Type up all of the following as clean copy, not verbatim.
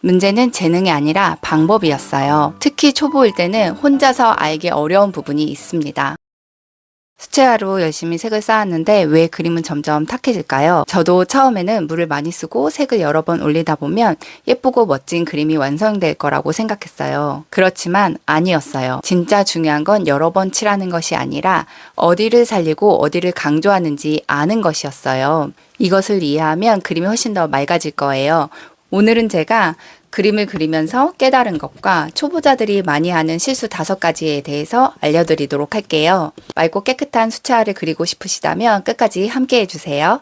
문제는 재능이 아니라 방법이었어요. 특히 초보일 때는 혼자서 알기 어려운 부분이 있습니다. 수채화로 열심히 색을 쌓았는데 왜 그림은 점점 탁해질까요? 저도 처음에는 물을 많이 쓰고 색을 여러 번 올리다 보면 예쁘고 멋진 그림이 완성될 거라고 생각했어요. 그렇지만 아니었어요. 진짜 중요한 건 여러 번 칠하는 것이 아니라 어디를 살리고 어디를 강조하는지 아는 것이었어요. 이것을 이해하면 그림이 훨씬 더 맑아질 거예요. 오늘은 제가 그림을 그리면서 깨달은 것과 초보자들이 많이 하는 실수 5가지에 대해서 알려드리도록 할게요. 맑고 깨끗한 수채화를 그리고 싶으시다면 끝까지 함께 해주세요.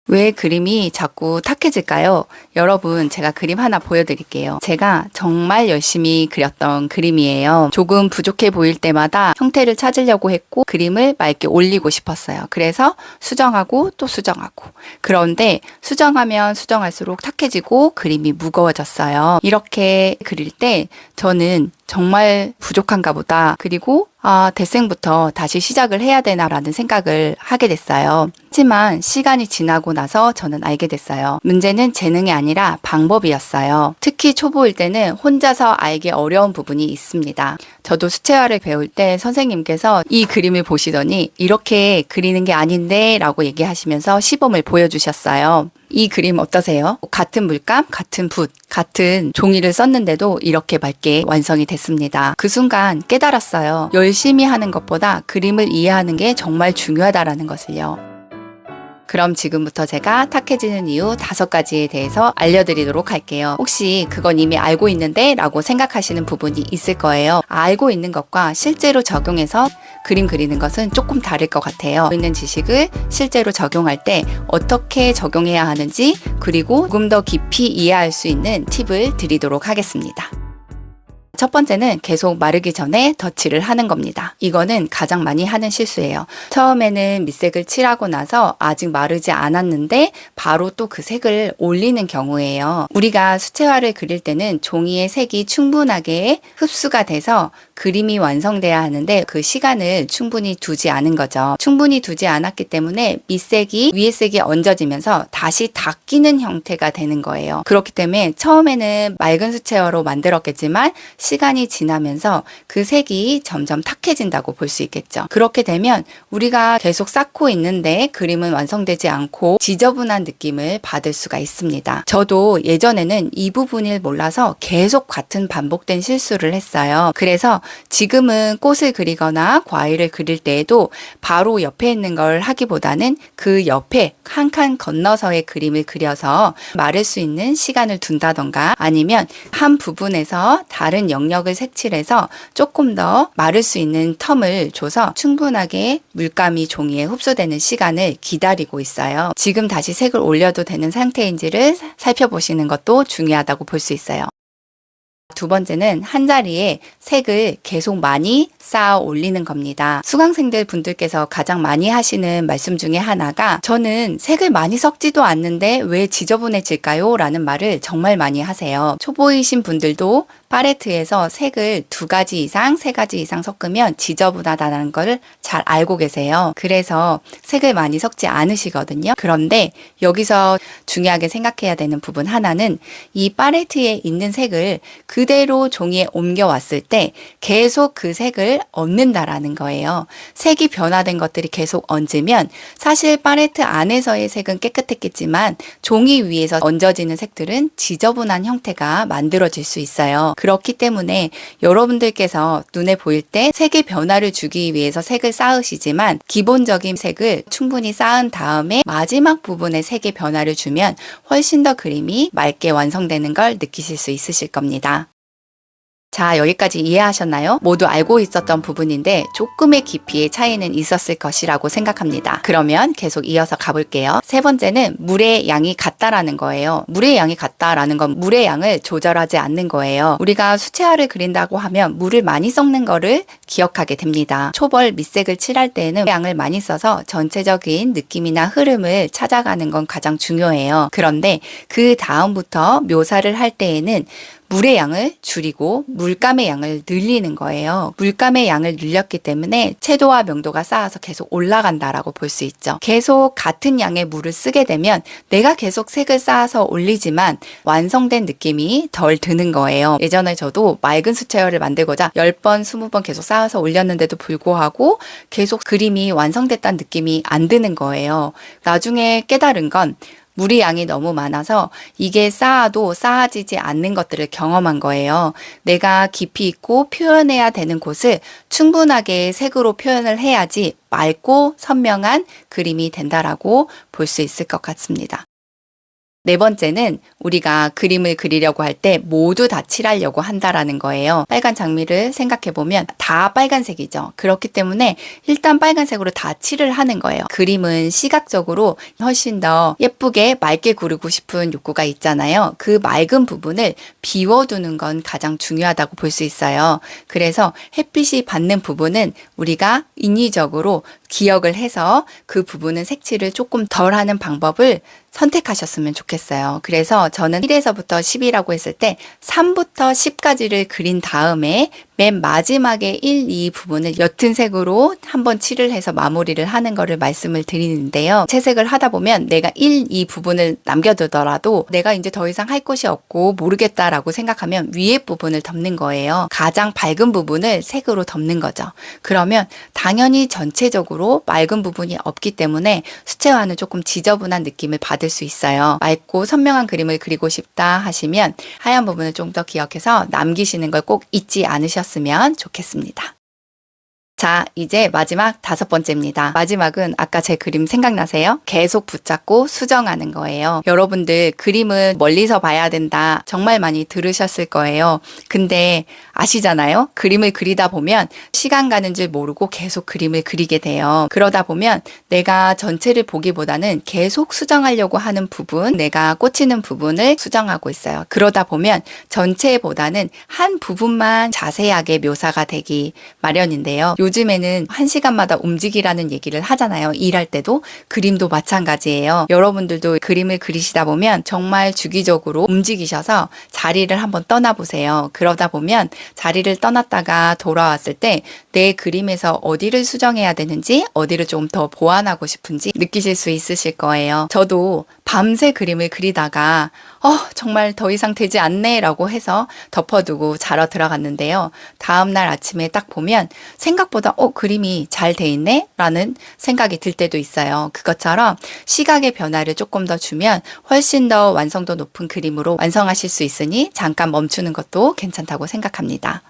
왜 그림이 자꾸 탁해질까요? 여러분, 제가 그림 하나 보여드릴게요. 제가 정말 열심히 그렸던 그림이에요. 조금 부족해 보일 때마다 형태를 찾으려고 했고 그림을 맑게 올리고 싶었어요. 그래서 수정하고 또 수정하고. 그런데 수정하면 수정할수록 탁해지고 그림이 무거워졌어요. 이렇게 그릴 때 저는 정말 부족한가 보다. 그리고 데생부터 다시 시작을 해야 되나라는 생각을 하게 됐어요. 하지만 시간이 지나고 나서 저는 알게 됐어요. 문제는 재능이 아니라 방법이었어요. 특히 초보일 때는 혼자서 알기 어려운 부분이 있습니다. 저도 수채화를 배울 때 선생님께서 이 그림을 보시더니 이렇게 그리는 게 아닌데 라고 얘기하시면서 시범을 보여주셨어요. 이 그림 어떠세요? 같은 물감, 같은 붓, 같은 종이를 썼는데도 이렇게 맑게 완성이 됐습니다. 그 순간 깨달았어요. 열심히 하는 것보다 그림을 이해하는 게 정말 중요하다라는 것을요. 그럼 지금부터 제가 탁해지는 이유 5가지에 대해서 알려드리도록 할게요. 혹시 그건 이미 알고 있는데 라고 생각하시는 부분이 있을 거예요. 알고 있는 것과 실제로 적용해서 그림 그리는 것은 조금 다를 것 같아요. 알고 있는 지식을 실제로 적용할 때 어떻게 적용해야 하는지 그리고 조금 더 깊이 이해할 수 있는 팁을 드리도록 하겠습니다. 첫 번째는 계속 마르기 전에 덧칠을 하는 겁니다. 이거는 가장 많이 하는 실수예요. 처음에는 밑색을 칠하고 나서 아직 마르지 않았는데 바로 또 그 색을 올리는 경우예요. 우리가 수채화를 그릴 때는 종이의 색이 충분하게 흡수가 돼서 그림이 완성돼야 하는데 그 시간을 충분히 두지 않은 거죠. 충분히 두지 않았기 때문에 밑색이 위에 색이 얹어지면서 다시 닦이는 형태가 되는 거예요. 그렇기 때문에 처음에는 맑은 수채화로 만들었겠지만 시간이 지나면서 그 색이 점점 탁해진다고 볼 수 있겠죠. 그렇게 되면 우리가 계속 쌓고 있는데 그림은 완성되지 않고 지저분한 느낌을 받을 수가 있습니다. 저도 예전에는 이 부분을 몰라서 계속 같은 반복된 실수를 했어요. 그래서 지금은 꽃을 그리거나 과일을 그릴 때에도 바로 옆에 있는 걸 하기보다는 그 옆에 한 칸 건너서의 그림을 그려서 마를 수 있는 시간을 둔다던가 아니면 한 부분에서 다른 영역을 색칠해서 조금 더 마를 수 있는 텀을 줘서 충분하게 물감이 종이에 흡수되는 시간을 기다리고 있어요. 지금 다시 색을 올려도 되는 상태인지를 살펴보시는 것도 중요하다고 볼 수 있어요. 두 번째는 한 자리에 색을 계속 많이 쌓아 올리는 겁니다. 수강생들 분들께서 가장 많이 하시는 말씀 중에 하나가 저는 색을 많이 섞지도 않는데 왜 지저분해질까요? 라는 말을 정말 많이 하세요. 초보이신 분들도 팔레트에서 색을 2가지 이상, 3가지 이상 섞으면 지저분하다는 걸 잘 알고 계세요. 그래서 색을 많이 섞지 않으시거든요. 그런데 여기서 중요하게 생각해야 되는 부분 하나는 이 팔레트에 있는 색을 그대로 종이에 옮겨왔을 때 계속 그 색을 얹는다라는 거예요. 색이 변화된 것들이 계속 얹으면 사실 팔레트 안에서의 색은 깨끗했겠지만 종이 위에서 얹어지는 색들은 지저분한 형태가 만들어질 수 있어요. 그렇기 때문에 여러분들께서 눈에 보일 때 색의 변화를 주기 위해서 색을 쌓으시지만 기본적인 색을 충분히 쌓은 다음에 마지막 부분에 색의 변화를 주면 훨씬 더 그림이 맑게 완성되는 걸 느끼실 수 있으실 겁니다. 자, 여기까지 이해하셨나요? 모두 알고 있었던 부분인데 조금의 깊이의 차이는 있었을 것이라고 생각합니다. 그러면 계속 이어서 가볼게요. 세 번째는 물의 양이 같다라는 거예요. 물의 양이 같다라는 건 물의 양을 조절하지 않는 거예요. 우리가 수채화를 그린다고 하면 물을 많이 섞는 거를 기억하게 됩니다. 초벌 밑색을 칠할 때에는 양을 많이 써서 전체적인 느낌이나 흐름을 찾아가는 건 가장 중요해요. 그런데 그 다음부터 묘사를 할 때에는 물의 양을 줄이고 물감의 양을 늘리는 거예요. 물감의 양을 늘렸기 때문에 채도와 명도가 쌓아서 계속 올라간다라고 볼 수 있죠. 계속 같은 양의 물을 쓰게 되면 내가 계속 색을 쌓아서 올리지만 완성된 느낌이 덜 드는 거예요. 예전에 저도 맑은 수채화를 만들고자 10번, 20번 계속 쌓아서 올렸는데도 불구하고 계속 그림이 완성됐다는 느낌이 안 드는 거예요. 나중에 깨달은 건 물의 양이 너무 많아서 이게 쌓아도 쌓아지지 않는 것들을 경험한 거예요. 내가 깊이 있고 표현해야 되는 곳을 충분하게 색으로 표현을 해야지 맑고 선명한 그림이 된다라고 볼 수 있을 것 같습니다. 네 번째는 우리가 그림을 그리려고 할 때 모두 다 칠하려고 한다라는 거예요. 빨간 장미를 생각해보면 다 빨간색이죠. 그렇기 때문에 일단 빨간색으로 다 칠을 하는 거예요. 그림은 시각적으로 훨씬 더 예쁘게 맑게 그리고 싶은 욕구가 있잖아요. 그 맑은 부분을 비워두는 건 가장 중요하다고 볼 수 있어요. 그래서 햇빛이 받는 부분은 우리가 인위적으로 기억을 해서 그 부분은 색칠을 조금 덜 하는 방법을 선택하셨으면 좋겠어요. 그래서 저는 1에서부터 10이라고 했을 때 3부터 10까지를 그린 다음에 맨 마지막에 1, 2 부분을 옅은 색으로 한번 칠을 해서 마무리를 하는 거를 말씀을 드리는데요. 채색을 하다 보면 내가 1, 2 부분을 남겨두더라도 내가 이제 더 이상 할 곳이 없고 모르겠다라고 생각하면 위에 부분을 덮는 거예요. 가장 밝은 부분을 색으로 덮는 거죠. 그러면 당연히 전체적으로 맑은 부분이 없기 때문에 수채화는 조금 지저분한 느낌을 받을 수 있어요. 맑고 선명한 그림을 그리고 싶다 하시면 하얀 부분을 좀 더 기억해서 남기시는 걸 꼭 잊지 않으셨으면 좋겠습니다. 자, 이제 마지막 5번째입니다. 마지막은 아까 제 그림 생각나세요? 계속 붙잡고 수정하는 거예요. 여러분들 그림은 멀리서 봐야 된다 정말 많이 들으셨을 거예요. 근데 아시잖아요? 그림을 그리다 보면 시간 가는 줄 모르고 계속 그림을 그리게 돼요. 그러다 보면 내가 전체를 보기보다는 계속 수정하려고 하는 부분, 내가 꽂히는 부분을 수정하고 있어요. 그러다 보면 전체보다는 한 부분만 자세하게 묘사가 되기 마련인데요. 요즘에는 1시간마다 움직이라는 얘기를 하잖아요. 일할 때도. 그림도 마찬가지예요. 여러분들도 그림을 그리시다 보면 정말 주기적으로 움직이셔서 자리를 한번 떠나보세요. 그러다 보면 자리를 떠났다가 돌아왔을 때 내 그림에서 어디를 수정해야 되는지, 어디를 좀 더 보완하고 싶은지 느끼실 수 있으실 거예요. 저도 밤새 그림을 그리다가 정말 더 이상 되지 않네 라고 해서 덮어두고 자러 들어갔는데요. 다음날 아침에 딱 보면 생각보다 그림이 잘 돼 있네? 라는 생각이 들 때도 있어요. 그것처럼 시각의 변화를 조금 더 주면 훨씬 더 완성도 높은 그림으로 완성하실 수 있으니 잠깐 멈추는 것도 괜찮다고 생각합니다.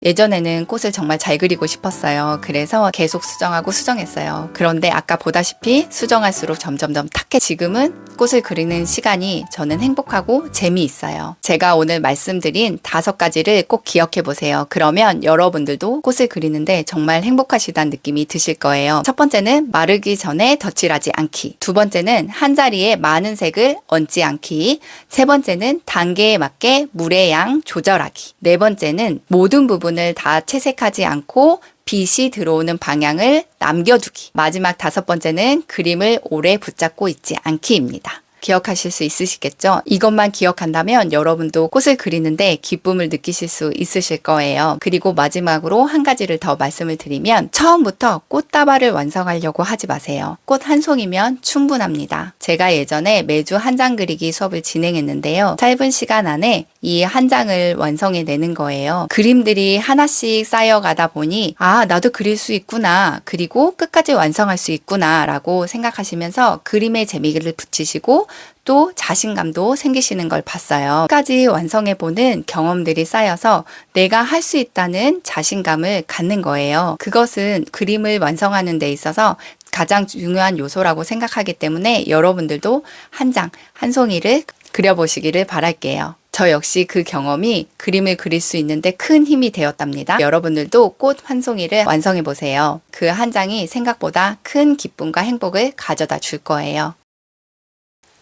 예전에는 꽃을 정말 잘 그리고 싶었어요. 그래서 계속 수정하고 수정했어요. 그런데 아까 보다시피 수정할수록 점점 더 탁해. 지금은 꽃을 그리는 시간이 저는 행복하고 재미있어요. 제가 오늘 말씀드린 5가지를 꼭 기억해 보세요. 그러면 여러분들도 꽃을 그리는데 정말 행복하시다는 느낌이 드실 거예요. 첫 번째는 마르기 전에 덧칠하지 않기. 두 번째는 한 자리에 많은 색을 얹지 않기. 세 번째는 단계에 맞게 물의 양 조절하기. 네 번째는 모든 부분을 다 채색하지 않고 빛이 들어오는 방향을 남겨두기. 마지막 5번째는 그림을 오래 붙잡고 있지 않기입니다. 기억하실 수 있으시겠죠? 이것만 기억한다면 여러분도 꽃을 그리는데 기쁨을 느끼실 수 있으실 거예요. 그리고 마지막으로 한 가지를 더 말씀을 드리면 처음부터 꽃다발을 완성하려고 하지 마세요. 꽃 한 송이면 충분합니다. 제가 예전에 매주 한 장 그리기 수업을 진행했는데요. 짧은 시간 안에 이 한 장을 완성해내는 거예요. 그림들이 하나씩 쌓여가다 보니 나도 그릴 수 있구나. 그리고 끝까지 완성할 수 있구나 라고 생각하시면서 그림의 재미를 붙이시고 또 자신감도 생기시는 걸 봤어요. 끝까지 완성해보는 경험들이 쌓여서 내가 할 수 있다는 자신감을 갖는 거예요. 그것은 그림을 완성하는 데 있어서 가장 중요한 요소라고 생각하기 때문에 여러분들도 한 장, 한 송이를 그려보시기를 바랄게요. 저 역시 그 경험이 그림을 그릴 수 있는데 큰 힘이 되었답니다. 여러분들도 꽃 한 송이를 완성해 보세요. 그 한 장이 생각보다 큰 기쁨과 행복을 가져다 줄 거예요.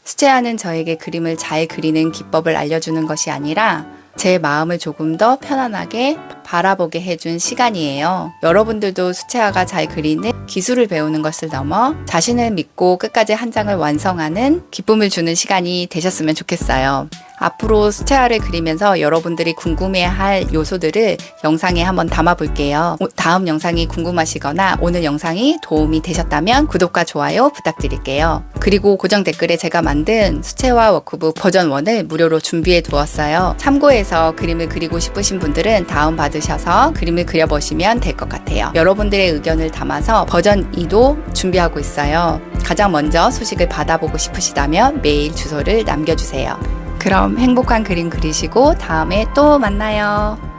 수채화는 저에게 그림을 잘 그리는 기법을 알려주는 것이 아니라 제 마음을 조금 더 편안하게 바라보게 해준 시간이에요. 여러분들도 수채화가 잘 그리는 기술을 배우는 것을 넘어 자신을 믿고 끝까지 한 장을 완성하는 기쁨을 주는 시간이 되셨으면 좋겠어요. 앞으로 수채화를 그리면서 여러분들이 궁금해할 요소들을 영상에 한번 담아 볼게요. 다음 영상이 궁금하시거나 오늘 영상이 도움이 되셨다면 구독과 좋아요 부탁드릴게요. 그리고 고정 댓글에 제가 만든 수채화 워크북 버전 1을 무료로 준비해 두었어요. 참고해서 그림을 그리고 싶으신 분들은 다운받으셔서 그림을 그려보시면 될 것 같아요. 여러분들의 의견을 담아서 버전 2도 준비하고 있어요. 가장 먼저 소식을 받아보고 싶으시다면 메일 주소를 남겨주세요. 그럼 행복한 그림 그리시고 다음에 또 만나요.